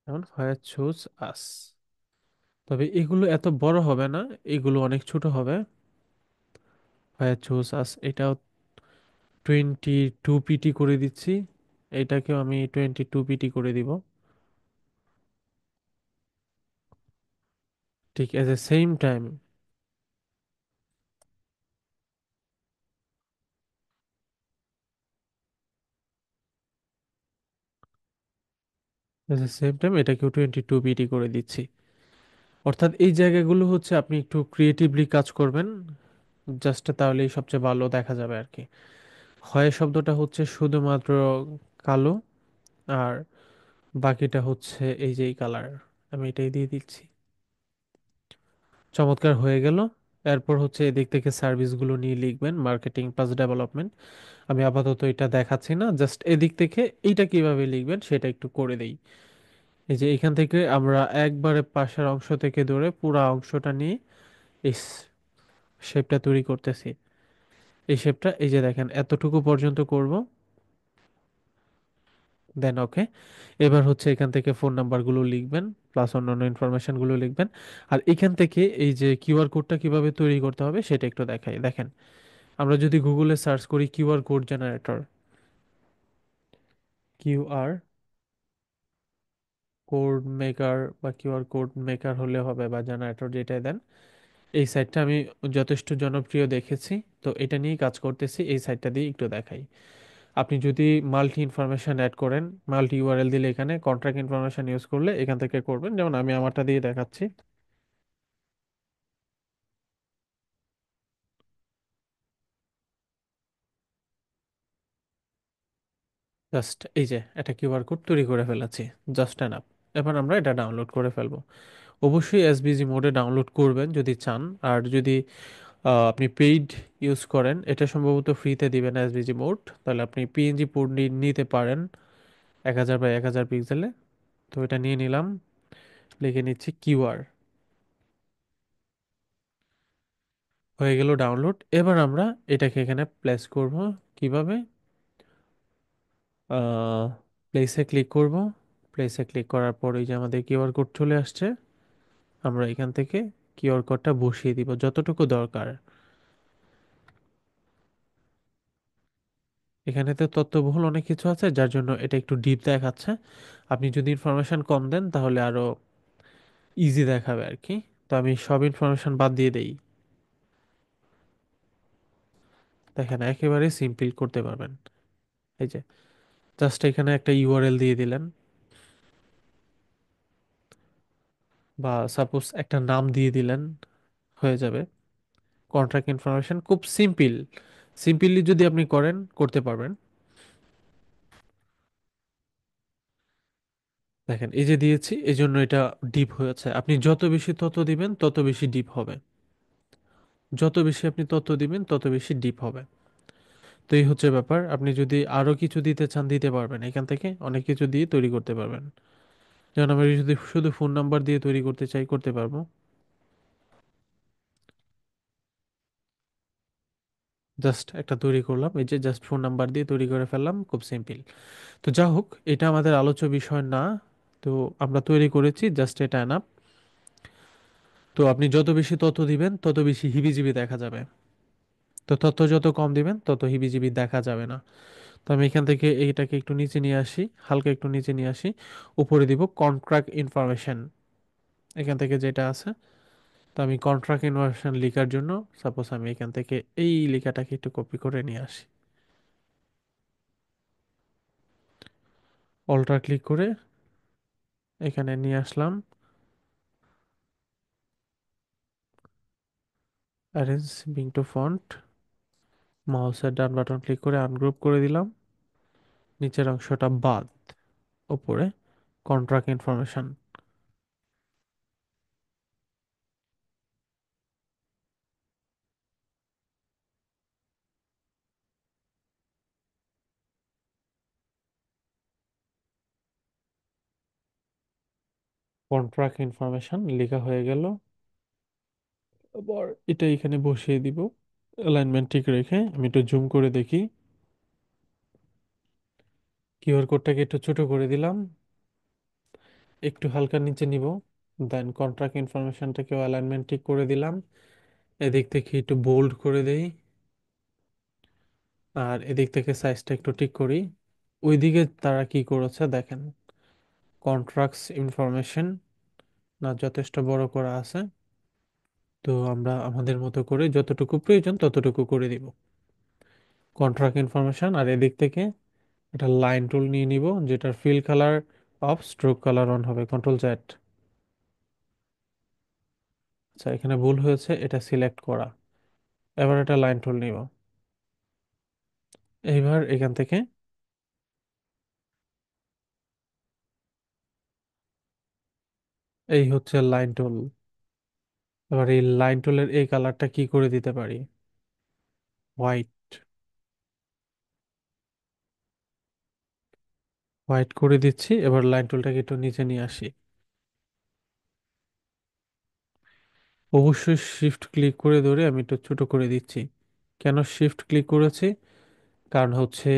যেমন হোয়াই চোজ আস। তবে এগুলো এত বড় হবে না, এগুলো অনেক ছোট হবে। হোয়াই চোজ আস এটাও 22 পিটি করে দিচ্ছি, এটাকেও আমি 22 পিটি করে দিব। ঠিক at the same time, at the same time এটাকেও 22 পিটি করে দিচ্ছি। অর্থাৎ এই জায়গাগুলো হচ্ছে আপনি একটু ক্রিয়েটিভলি কাজ করবেন, জাস্ট তাহলেই সবচেয়ে ভালো দেখা যাবে আর কি। হয় শব্দটা হচ্ছে শুধুমাত্র কালো, আর বাকিটা হচ্ছে এই যে কালার, আমি এটাই দিয়ে দিচ্ছি। চমৎকার হয়ে গেল। এরপর হচ্ছে এদিক থেকে সার্ভিসগুলো নিয়ে লিখবেন, মার্কেটিং প্লাস ডেভেলপমেন্ট। আমি আপাতত এটা দেখাচ্ছি না, জাস্ট এদিক থেকে এইটা কিভাবে লিখবেন সেটা একটু করে দেই। এই যে এখান থেকে আমরা একবারে পাশের অংশ থেকে ধরে পুরো অংশটা নিয়ে এই শেপটা তৈরি করতেছি। এই শেপটা এই যে দেখেন এতটুকু পর্যন্ত করব, দেন ওকে। এবার হচ্ছে এখান থেকে ফোন নাম্বারগুলো লিখবেন, প্লাস অন্যান্য ইনফরমেশনগুলো লিখবেন। আর এখান থেকে এই যে কিউআর কোডটা কিভাবে তৈরি করতে হবে সেটা একটু দেখাই। দেখেন, আমরা যদি গুগলে সার্চ করি QR code generator, QR code maker বা কিউআর কোড মেকার হলে হবে, বা জেনারেটর যেটাই দেন, এই সাইটটা আমি যথেষ্ট জনপ্রিয় দেখেছি। তো এটা নিয়েই কাজ করতেছি, এই সাইটটা দিয়ে একটু দেখাই। আপনি যদি মাল্টি ইনফরমেশন অ্যাড করেন, মাল্টি ইউআরএল দিলে, এখানে কন্ট্রাক্ট ইনফরমেশন ইউজ করলে এখান থেকে করবেন, যেমন আমি আমারটা দিয়ে দেখাচ্ছি। জাস্ট এই যে একটা কিউআর কোড তৈরি করে ফেলেছি, জাস্ট অ্যান আপ। এবার আমরা এটা ডাউনলোড করে ফেলবো। অবশ্যই এসবিজি মোডে ডাউনলোড করবেন যদি চান। আর যদি আপনি পেইড ইউজ করেন, এটা সম্ভবত ফ্রিতে দিবেন এসবিজি মোড, তাহলে আপনি পিএনজি পোর্ট নিতে পারেন 1000 বাই 1000 পিক্সেলে। তো এটা নিয়ে নিলাম, লিখে নিচ্ছি কিউআর, হয়ে গেল ডাউনলোড। এবার আমরা এটাকে এখানে প্লেস করব। কিভাবে? প্লেসে ক্লিক করব। প্লেসে ক্লিক করার পর এই যে আমাদের কিউআর কোড চলে আসছে, আমরা এখান থেকে কিউআর কোডটা বসিয়ে দিব যতটুকু দরকার। এখানে তো তথ্যবহুল অনেক কিছু আছে, যার জন্য এটা একটু ডিপ দেখাচ্ছে। আপনি যদি ইনফরমেশন কম দেন তাহলে আরো ইজি দেখাবে আর কি। তো আমি সব ইনফরমেশন বাদ দিয়ে দেই। দেখেন একেবারে সিম্পল করতে পারবেন। এই যে জাস্ট এখানে একটা ইউআরএল দিয়ে দিলেন, বা সাপোজ একটা নাম দিয়ে দিলেন, হয়ে যাবে কন্ট্রাক্ট ইনফরমেশন। খুব সিম্পল, সিম্পলি যদি আপনি করেন করতে পারবেন। দেখেন এই যে দিয়েছি, এই জন্য এটা ডিপ হয়েছে। আপনি যত বেশি তথ্য দিবেন তত বেশি ডিপ হবে, যত বেশি আপনি তথ্য দিবেন তত বেশি ডিপ হবে। তো এই হচ্ছে ব্যাপার। আপনি যদি আরো কিছু দিতে চান দিতে পারবেন, এখান থেকে অনেক কিছু দিয়ে তৈরি করতে পারবেন। যেমন আমি যদি শুধু ফোন নাম্বার দিয়ে তৈরি করতে চাই করতে পারবো। জাস্ট একটা তৈরি করলাম, এই যে জাস্ট ফোন নাম্বার দিয়ে তৈরি করে ফেললাম, খুব সিম্পল। তো যা হোক, এটা আমাদের আলোচ্য বিষয় না। তো আমরা তৈরি করেছি, জাস্ট এটা এনাফ। তো আপনি যত বেশি তথ্য দিবেন তত বেশি হিবিজিবি দেখা যাবে। তো তথ্য যত কম দিবেন তত হিবিজিবি দেখা যাবে না। তো আমি এখান থেকে এইটাকে একটু নিচে নিয়ে আসি, হালকা একটু নিচে নিয়ে আসি। উপরে দিব কন্ট্রাক্ট ইনফরমেশন, এখান থেকে যেটা আছে। তো আমি কন্ট্রাক্ট ইনফরমেশন লেখার জন্য সাপোজ আমি এখান থেকে এই লেখাটাকে একটু কপি করে নিয়ে আসি, অল্টার ক্লিক করে এখানে নিয়ে আসলাম। অ্যারেঞ্জ বিং টু ফন্ট, মাউসের ডান বাটন ক্লিক করে আনগ্রুপ করে দিলাম, নিচের অংশটা বাদ, উপরে কন্ট্রাক্ট ইনফরমেশন। কন্ট্রাক্ট ইনফরমেশন লেখা হয়ে গেল। আবার এটা এখানে বসিয়ে দিব, অ্যালাইনমেন্ট ঠিক রেখে। আমি একটু জুম করে দেখি, কিউআর কোডটাকে একটু ছোট করে দিলাম, একটু হালকা নিচে নিব। দেন কন্ট্রাক্ট ইনফরমেশনটাকেও অ্যালাইনমেন্ট ঠিক করে দিলাম। এদিক থেকে একটু বোল্ড করে দেই, আর এদিক থেকে সাইজটা একটু ঠিক করি। ওইদিকে তারা কি করেছে দেখেন, কন্ট্রাক্টস ইনফরমেশন না যথেষ্ট বড় করা আছে। তো আমরা আমাদের মতো করে যতটুকু প্রয়োজন ততটুকু করে দিব কন্ট্রাক্ট ইনফরমেশন। আর এদিক থেকে একটা লাইন টুল নিয়ে নিব, যেটার fill colour of, stroke colour on হবে, কন্ট্রোল জেড। আচ্ছা এখানে ভুল হয়েছে, এটা সিলেক্ট করা। এবার একটা লাইন টুল নিব। এইবার এখান থেকে এই হচ্ছে লাইন টুল। এবার এই লাইন টুলের এই কালারটা কি করে দিতে পারি? হোয়াইট। হোয়াইট করে দিচ্ছি। এবার লাইন টুলটাকে একটু নিচে নিয়ে আসি। অবশ্যই শিফট ক্লিক করে ধরে আমি একটু ছোট করে দিচ্ছি। কেন শিফট ক্লিক করেছি? কারণ হচ্ছে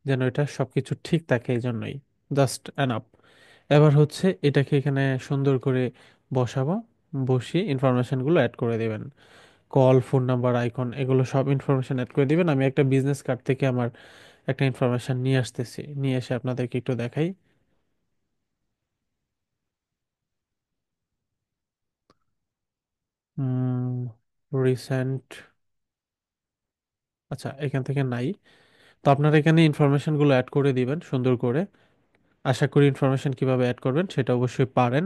যেন এটা সবকিছু ঠিক থাকে, এই জন্যই। Just enough. এবার হচ্ছে এটাকে এখানে সুন্দর করে বসাবো। বসিয়ে ইনফরমেশনগুলো অ্যাড করে দেবেন। কল, ফোন নাম্বার, আইকন, এগুলো সব ইনফরমেশন অ্যাড করে দিবেন। আমি একটা বিজনেস কার্ড থেকে আমার একটা ইনফরমেশন নিয়ে আসতেছি, নিয়ে এসে আপনাদেরকে একটু দেখাই। রিসেন্ট, আচ্ছা এখান থেকে নাই। তো আপনারা এখানে ইনফরমেশনগুলো অ্যাড করে দিবেন সুন্দর করে। আশা করি ইনফরমেশন কিভাবে অ্যাড করবেন সেটা অবশ্যই পারেন,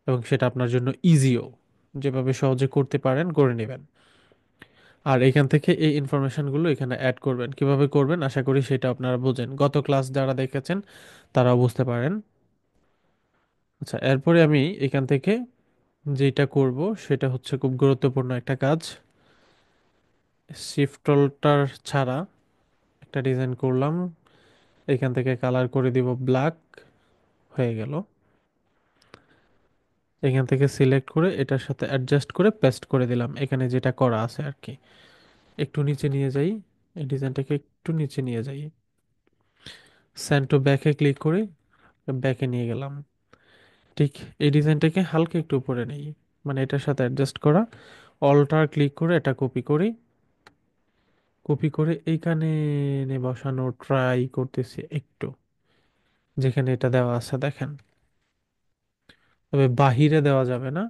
এবং সেটা আপনার জন্য ইজিও। যেভাবে সহজে করতে পারেন করে নেবেন। আর এখান থেকে এই ইনফরমেশনগুলো এখানে অ্যাড করবেন, কিভাবে করবেন আশা করি সেটা আপনারা বুঝেন, গত ক্লাস যারা দেখেছেন তারাও বুঝতে পারেন। আচ্ছা, এরপরে আমি এখান থেকে যেটা করব সেটা হচ্ছে খুব গুরুত্বপূর্ণ একটা কাজ। শিফট অল্টার ছাড়া একটা ডিজাইন করলাম। এখান থেকে কালার করে দিব ব্ল্যাক, হয়ে গেল। এখান থেকে সিলেক্ট করে এটার সাথে অ্যাডজাস্ট করে পেস্ট করে দিলাম, এখানে যেটা করা আছে আর কি। একটু নিচে নিয়ে যাই, এই ডিজাইনটাকে একটু নিচে নিয়ে যাই। সেন্ড টু ব্যাকে ক্লিক করে ব্যাকে নিয়ে গেলাম। ঠিক এই ডিজাইনটাকে হালকা একটু উপরে নেই, মানে এটার সাথে অ্যাডজাস্ট করা। অল্টার ক্লিক করে এটা কপি করি। কপি করে এইখানে এনে বসানো ট্রাই করতেছি একটু, যেখানে এটা দেওয়া আছে দেখেন। তবে বাহিরে দেওয়া যাবে না,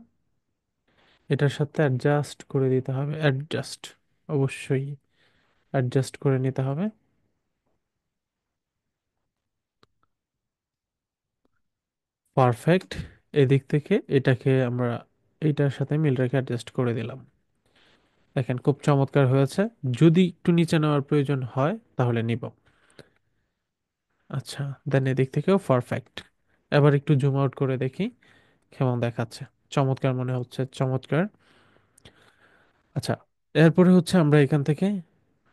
এটার সাথে অ্যাডজাস্ট করে দিতে হবে। অ্যাডজাস্ট, অবশ্যই অ্যাডজাস্ট করে নিতে হবে। পারফেক্ট। এদিক থেকে এটাকে আমরা এইটার সাথে মিল রেখে অ্যাডজাস্ট করে দিলাম। দেখেন খুব চমৎকার হয়েছে। যদি একটু নিচে নেওয়ার প্রয়োজন হয় তাহলে নিব। আচ্ছা, দেন এদিক থেকেও পারফেক্ট। এবার একটু জুম আউট করে দেখি কেমন দেখাচ্ছে। চমৎকার মনে হচ্ছে, চমৎকার। আচ্ছা, এরপরে হচ্ছে আমরা এখান থেকে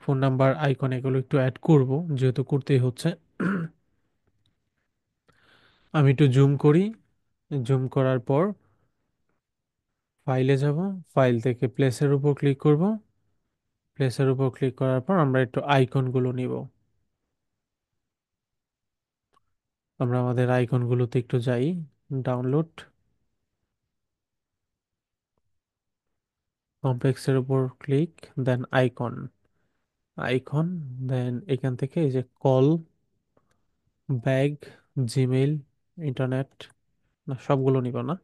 ফোন নাম্বার, আইকন এগুলো একটু অ্যাড করব, যেহেতু করতেই হচ্ছে। আমি একটু জুম করি। জুম করার পর ফাইলে যাব। ফাইল থেকে প্লেসের উপর ক্লিক করব। প্লেসের উপর ক্লিক করার পর আমরা একটু আইকনগুলো নিব। আমরা আমাদের আইকনগুলোতে একটু যাই। ডাউনলোড, কমপ্লেক্সের উপর ক্লিক, দেন আইকন। আইকন, দেন এখান থেকে এই যে কল, ব্যাগ, জিমেইল, ইন্টারনেট, না সবগুলো নিব না,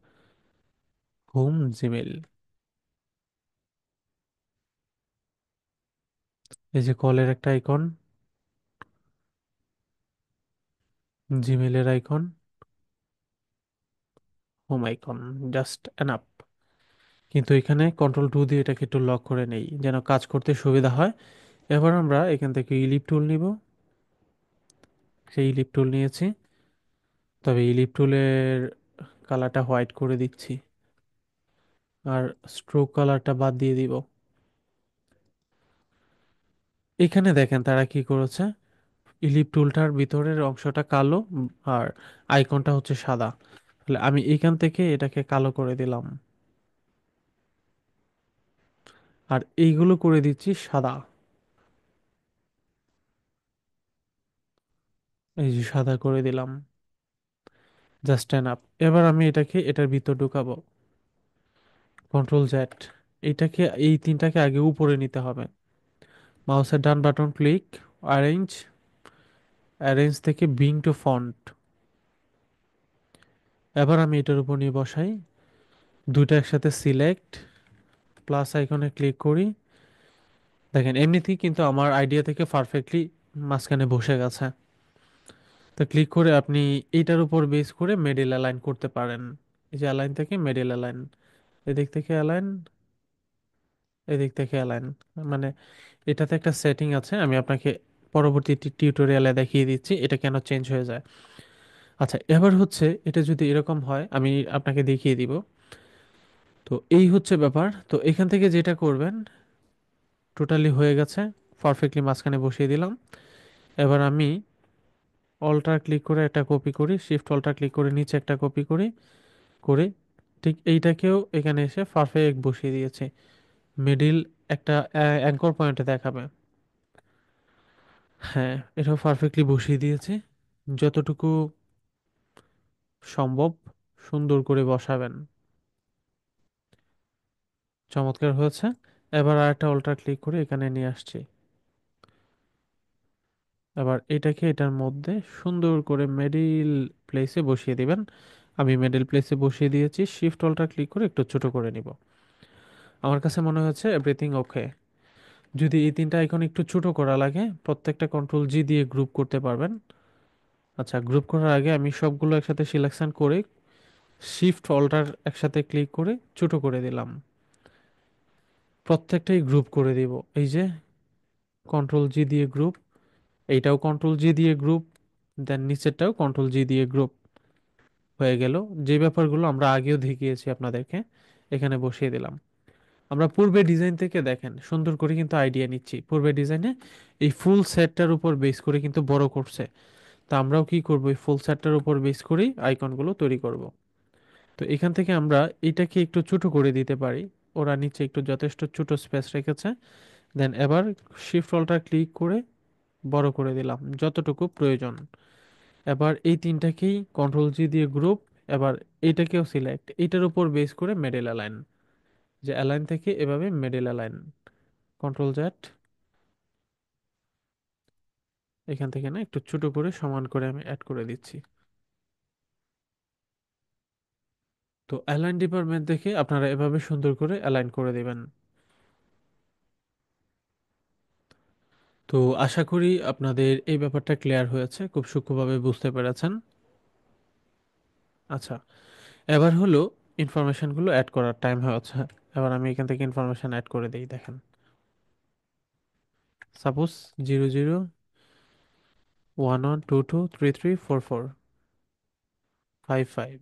হোম, জিমেইল। এই যে কলের একটা আইকন, জিমেইলের icon, home icon, just enough. কিন্তু এখানে কন্ট্রোল 2 দিয়ে এটাকে একটু লক করে নেই যেন কাজ করতে সুবিধা হয়। এবার আমরা এখান থেকে ইলিপ টুল নিব। সেই ইলিপ টুল নিয়েছি, তবে ইলিপ টুলের কালারটা হোয়াইট করে দিচ্ছি, আর স্ট্রোক কালারটা বাদ দিয়ে দিব। এখানে দেখেন তারা কি করেছে, ইলিপ টুলটার ভিতরের অংশটা কালো, আর আইকনটা হচ্ছে সাদা। তাহলে আমি এখান থেকে এটাকে কালো করে দিলাম, আর এইগুলো করে দিচ্ছি সাদা। এই যে সাদা করে দিলাম, জাস্ট এনাফ। এবার আমি এটাকে এটার ভিতর ঢুকাবো। Control Z। এটাকে, এই তিনটাকে আগে উপরে নিতে হবে। মাউসের ডান বাটন ক্লিক, অ্যারেঞ্জ, অ্যারেঞ্জ থেকে বিং টু ফন্ট। এবার আমি এটার উপর নিয়ে বসাই। দুইটা একসাথে সিলেক্ট, প্লাস আইকনে ক্লিক করি। দেখেন এমনিতেই কিন্তু আমার আইডিয়া থেকে পারফেক্টলি মাঝখানে বসে গেছে। তো ক্লিক করে আপনি এইটার উপর বেস করে মিডল অ্যালাইন করতে পারেন। এই যে অ্যালাইন থেকে মিডল অ্যালাইন, এদিক থেকে অ্যালাইন, এদিক থেকে অ্যালাইন, মানে এটাতে একটা সেটিং আছে, আমি আপনাকে পরবর্তী টিউটোরিয়ালে দেখিয়ে দিচ্ছি এটা কেন চেঞ্জ হয়ে যায়। আচ্ছা, এবার হচ্ছে এটা যদি এরকম হয় আমি আপনাকে দেখিয়ে দিব। তো এই হচ্ছে ব্যাপার। তো এখান থেকে যেটা করবেন, টোটালি হয়ে গেছে, পারফেক্টলি মাঝখানে বসিয়ে দিলাম। এবার আমি অল্টার ক্লিক করে একটা কপি করি, শিফট অল্টার ক্লিক করে নিচে একটা কপি করি, করে ঠিক এইটাকেও এখানে এসে পারফেক্ট বসিয়ে দিয়েছি। মিডিল একটা অ্যাঙ্কর পয়েন্টে দেখাবে। হ্যাঁ, এটাও পারফেক্টলি বসিয়ে দিয়েছি। যতটুকু সম্ভব সুন্দর করে বসাবেন। চমৎকার হয়েছে। এবার আরেকটা অল্টার ক্লিক করে এখানে নিয়ে আসছি। এবার এটাকে এটার মধ্যে সুন্দর করে মিডিল প্লেসে বসিয়ে দিবেন। আমি মিডিল প্লেসে বসিয়ে দিয়েছি, শিফট অল্টার ক্লিক করে একটু ছোট করে নিব। আমার কাছে মনে হচ্ছে এভরিথিং ওকে। যদি এই তিনটা আইকন একটু ছোট করা লাগে, প্রত্যেকটা কন্ট্রোল জি দিয়ে গ্রুপ করতে পারবেন। আচ্ছা, গ্রুপ করার আগে আমি সবগুলো একসাথে সিলেকশন করে শিফট অল্টার একসাথে ক্লিক করে ছোট করে দিলাম। প্রত্যেকটাই গ্রুপ করে দিব। এই যে কন্ট্রোল জি দিয়ে গ্রুপ, এইটাও কন্ট্রোল জি দিয়ে গ্রুপ, দেন নিচেরটাও কন্ট্রোল জি দিয়ে গ্রুপ হয়ে গেল। যে ব্যাপারগুলো আমরা আগেও দেখিয়েছি আপনাদেরকে, এখানে বসিয়ে দিলাম। আমরা পূর্বে ডিজাইন থেকে দেখেন সুন্দর করে কিন্তু আইডিয়া নিচ্ছি। পূর্বে ডিজাইনে এই ফুল সেটটার উপর বেস করে কিন্তু বড় করছে। তা আমরাও কি করব, এই ফুল সেটটার উপর বেস করেই আইকনগুলো তৈরি করব। তো এখান থেকে আমরা এটাকে একটু ছোট করে দিতে পারি। ওরা নিচে একটু যথেষ্ট ছোট স্পেস রেখেছে। দেন এবার শিফট অল্টার ক্লিক করে বড় করে দিলাম যতটুকু প্রয়োজন। এবার এই তিনটাকেই কন্ট্রোল জি দিয়ে গ্রুপ। এবার এইটাকেও সিলেক্ট, এটার উপর বেস করে মিডল অ্যালাইন। যে অ্যালাইন থেকে এভাবে মিডল অ্যালাইন, কন্ট্রোল জেড। এখান থেকে না একটু ছোট করে সমান করে আমি অ্যাড করে দিচ্ছি। তো অ্যালাইন ডিপার্টমেন্ট দেখে আপনারা এভাবে সুন্দর করে অ্যালাইন করে দিবেন। তো আশা করি আপনাদের এই ব্যাপারটা ক্লিয়ার হয়েছে, খুব সূক্ষ্মভাবে বুঝতে পেরেছেন। আচ্ছা, এবার হলো ইনফরমেশনগুলো অ্যাড করার টাইম হয়েছে। এবার আমি এখান থেকে ইনফরমেশন অ্যাড করে দিই। দেখেন, সাপোজ 001122334455,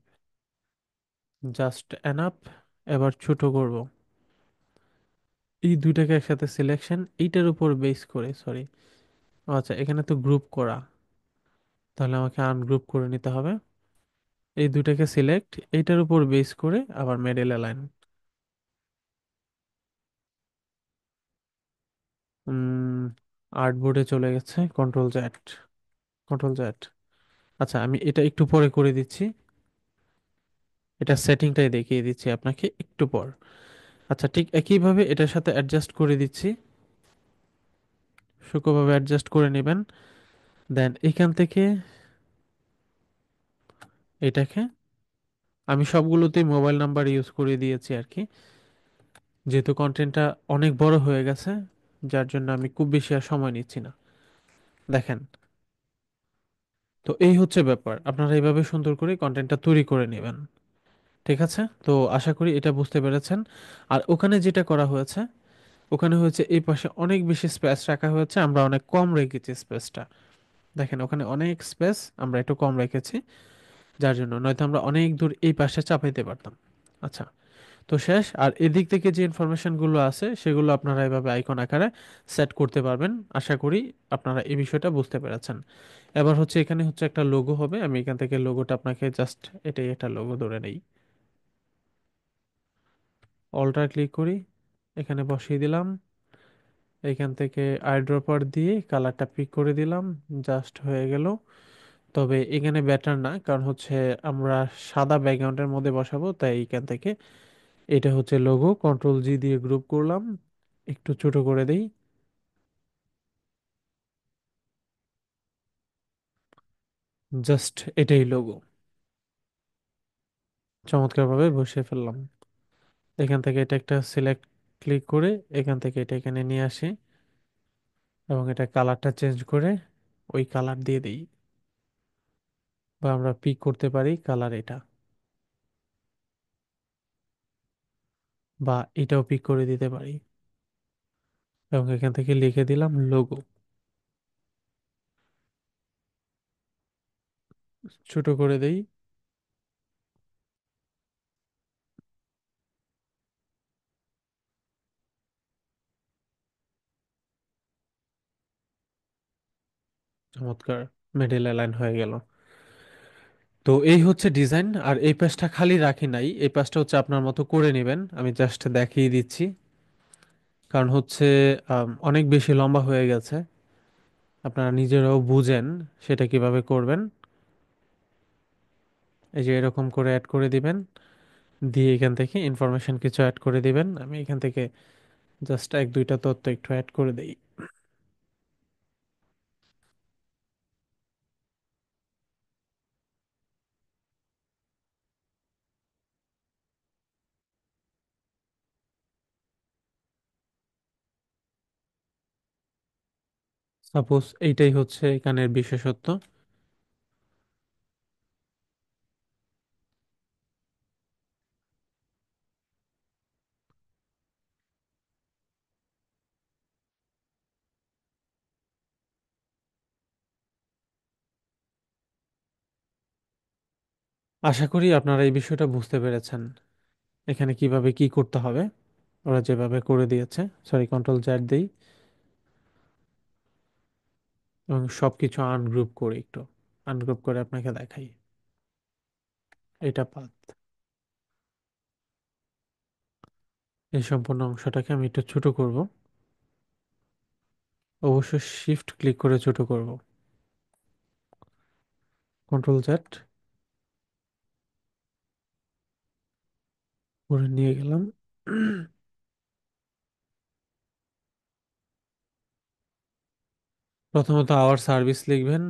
জাস্ট এনাফ। এবার ছোট করব। এই দুইটাকে একসাথে সিলেকশন, এইটার উপর বেস করে, সরি, আচ্ছা এখানে তো গ্রুপ করা, তাহলে আমাকে আনগ্রুপ করে নিতে হবে। এই দুইটাকে সিলেক্ট, এইটার উপর বেস করে আবার মিডল অ্যালাইন। আর্টবোর্ডে চলে গেছে, কন্ট্রোল জেড, কন্ট্রোল জেড। আচ্ছা, আমি এটা একটু পরে করে দিচ্ছি। এটা সেটিংটাই দেখিয়ে দিচ্ছি আপনাকে একটু পর। আচ্ছা, ঠিক একইভাবে এটার সাথে অ্যাডজাস্ট করে দিচ্ছি। সূক্ষ্মভাবে অ্যাডজাস্ট করে নেবেন। দেন এখান থেকে এটাকে আমি সবগুলোতেই মোবাইল নাম্বার ইউজ করে দিয়েছি আর কি, যেহেতু কন্টেন্টটা অনেক বড় হয়ে গেছে, যার জন্য আমি খুব বেশি আর সময় নিচ্ছি না। দেখেন, তো এই হচ্ছে ব্যাপার, আপনারা এইভাবে সুন্দর করে কন্টেন্টটা তৈরি করে নেবেন। ঠিক আছে, তো আশা করি এটা বুঝতে পেরেছেন। আর ওখানে যেটা করা হয়েছে, ওখানে হয়েছে এই পাশে অনেক বেশি স্পেস রাখা হয়েছে, আমরা অনেক কম রেখেছি স্পেসটা। দেখেন, ওখানে অনেক স্পেস আমরা একটু কম রেখেছি, যার জন্য নয়তো আমরা অনেক দূর এই পাশে চাপাইতে পারতাম। আচ্ছা, তো শেষ। আর এদিক থেকে যে ইনফরমেশন গুলো আছে সেগুলো আপনারা এভাবে আইকন আকারে সেট করতে পারবেন। আশা করি আপনারা এই বিষয়টা বুঝতে পেরেছেন। এবার হচ্ছে এখানে হচ্ছে একটা লোগো হবে, আমি এখান থেকে লোগোটা আপনাকে জাস্ট এটাই একটা লোগো ধরে নেই। অল্টার ক্লিক করি, এখানে বসিয়ে দিলাম। এখান থেকে আইড্রপার দিয়ে কালারটা পিক করে দিলাম, জাস্ট হয়ে গেল। তবে এখানে ব্যাটার না, কারণ হচ্ছে আমরা সাদা ব্যাকগ্রাউন্ডের মধ্যে বসাবো, তাই এখান থেকে এটা হচ্ছে লোগো, কন্ট্রোল জি দিয়ে গ্রুপ করলাম, একটু ছোট করে দেই। জাস্ট এটাই লোগো, চমৎকারভাবে বসিয়ে ফেললাম। এখান থেকে এটা একটা সিলেক্ট ক্লিক করে এখান থেকে এটা এখানে নিয়ে আসি, এবং এটা কালারটা চেঞ্জ করে ওই কালার দিয়ে দিই, বা আমরা পিক করতে পারি কালার এটা, বা এটাও পিক করে দিতে পারি। এবং এখান থেকে লিখে দিলাম লোগো, ছোট করে দেই। চমৎকার, মিডল অ্যালাইন হয়ে গেল। তো এই হচ্ছে ডিজাইন, আর এই পেজটা খালি রাখি নাই, এই পেজটা হচ্ছে আপনার মতো করে নেবেন, আমি জাস্ট দেখিয়ে দিচ্ছি। কারণ হচ্ছে অনেক বেশি লম্বা হয়ে গেছে, আপনারা নিজেরাও বুঝেন সেটা কিভাবে করবেন। এই যে এরকম করে অ্যাড করে দিবেন, দিয়ে এখান থেকে ইনফরমেশন কিছু অ্যাড করে দিবেন। আমি এখান থেকে জাস্ট এক দুইটা তথ্য একটু অ্যাড করে দিই। সাপোজ এইটাই হচ্ছে এখানের বিশেষত্ব। আশা করি আপনারা এই বিষয়টা বুঝতে পেরেছেন, এখানে কিভাবে কি করতে হবে। ওরা যেভাবে করে দিয়েছে, সরি কন্ট্রোল জ্যাড দিই এবং সবকিছু আনগ্রুপ করি, একটু আনগ্রুপ করে আপনাকে দেখাই। এটা পাত, এই সম্পূর্ণ অংশটাকে আমি একটু ছোট করব, অবশ্যই শিফট ক্লিক করে ছোট করব। কন্ট্রোল জ্যাড করে নিয়ে গেলাম। প্রথমত আওয়ার সার্ভিস লিখবেন,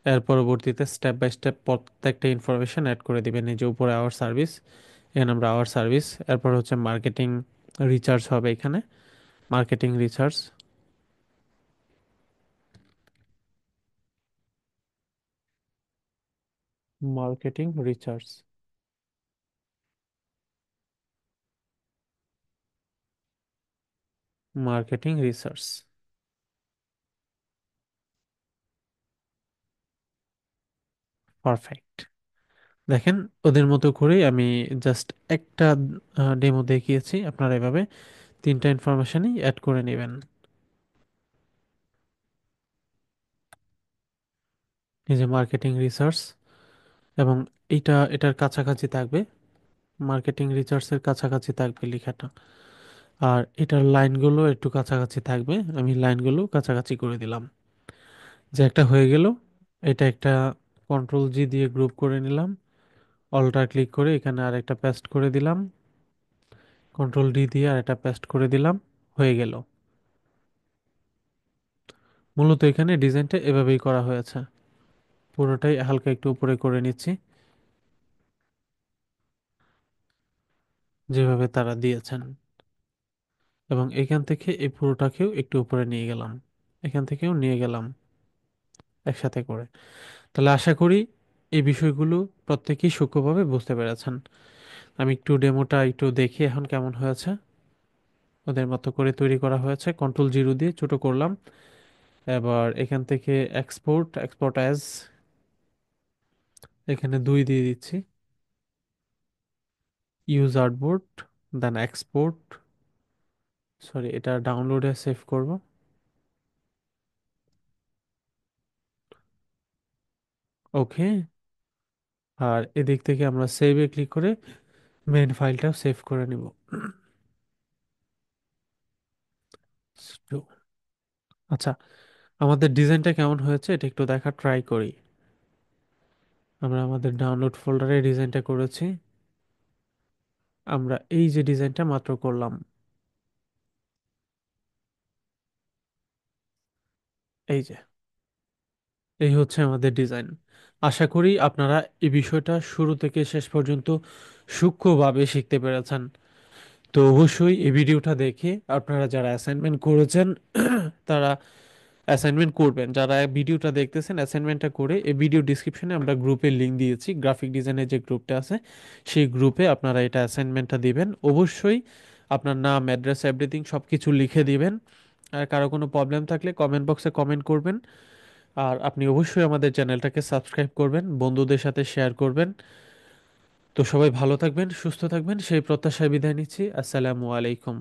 এর পরবর্তীতে স্টেপ বাই স্টেপ প্রত্যেকটা ইনফরমেশন অ্যাড করে দিবেন। এই যে উপরে আওয়ার সার্ভিস, এখানে আমরা আওয়ার সার্ভিস, এরপর হচ্ছে মার্কেটিং রিচার্জ হবে এখানে, marketing recharge, marketing recharge, marketing research. Perfect. দেখেন, ওদের মতো করেই আমি জাস্ট একটা ডেমো দেখিয়েছি, আপনারা এভাবে তিনটা ইনফরমেশনই অ্যাড করে নেবেন। এই যে মার্কেটিং রিসার্চ, এবং এটার কাছাকাছি থাকবে, মার্কেটিং রিসার্চের কাছাকাছি থাকবে লেখাটা। আর এটার লাইনগুলো একটু কাছাকাছি থাকবে, আমি লাইনগুলো কাছাকাছি করে দিলাম। যে একটা হয়ে গেল, এটা একটা কন্ট্রোল জি দিয়ে গ্রুপ করে নিলাম, অল্টার ক্লিক করে এখানে আর একটা পেস্ট করে দিলাম, কন্ট্রোল ডি দিয়ে আর একটা পেস্ট করে দিলাম, হয়ে গেল। মূলত এখানে ডিজাইনটা এভাবেই করা হয়েছে, পুরোটাই হালকা একটু উপরে করে নিচ্ছি, যেভাবে তারা দিয়েছেন। এবং এখান থেকে এই পুরোটাকেও একটু উপরে নিয়ে গেলাম, এখান থেকেও নিয়ে গেলাম একসাথে করে। তাহলে আশা করি এই বিষয়গুলো প্রত্যেকেই সূক্ষ্মভাবে বুঝতে পেরেছেন। আমি একটু ডেমোটা একটু দেখি এখন কেমন হয়েছে। ওদের মতো করে তৈরি করা হয়েছে, কন্ট্রোল জিরো দিয়ে ছোট করলাম। এবার এখান থেকে এক্সপোর্ট, এক্সপোর্ট অ্যাজ, এখানে 2 দিয়ে দিচ্ছি, ইউজ আর্টবোর্ড, দেন এক্সপোর্ট, সরি এটা ডাউনলোডে সেভ করব। ওকে। আর এদিক থেকে আমরা সেভে ক্লিক করে মেন ফাইলটাও সেভ করে নিব। তো, আচ্ছা, আমাদের ডিজাইনটা কেমন হয়েছে এটা একটু দেখা ট্রাই করি। আমরা আমাদের ডাউনলোড ফোল্ডারে ডিজাইনটা করেছি, আমরা এই যে ডিজাইনটা মাত্র করলাম, এই যে এই হচ্ছে আমাদের ডিজাইন। আশা করি আপনারা এই বিষয়টা শুরু থেকে শেষ পর্যন্ত সূক্ষ্মভাবে শিখতে পেরেছেন। তো অবশ্যই এই ভিডিওটা দেখে আপনারা যারা অ্যাসাইনমেন্ট করেছেন তারা অ্যাসাইনমেন্ট করবেন, যারা ভিডিওটা দেখতেছেন অ্যাসাইনমেন্টটা করে এই ভিডিও ডিসক্রিপশনে আমরা গ্রুপের লিংক দিয়েছি, গ্রাফিক ডিজাইনের যে গ্রুপটা আছে সেই গ্রুপে আপনারা এটা অ্যাসাইনমেন্টটা দিবেন। অবশ্যই আপনার নাম, অ্যাড্রেস, এভরিথিং সব কিছু লিখে দিবেন। আর কারো কোনো প্রবলেম থাকলে কমেন্ট বক্সে কমেন্ট করবেন। আর আপনি অবশ্যই আমাদের চ্যানেলটাকে সাবস্ক্রাইব করবেন, বন্ধুদের সাথে শেয়ার করবেন। তো সবাই ভালো থাকবেন, সুস্থ থাকবেন, সেই প্রত্যাশায় বিদায় নিচ্ছি। আসসালামু আলাইকুম।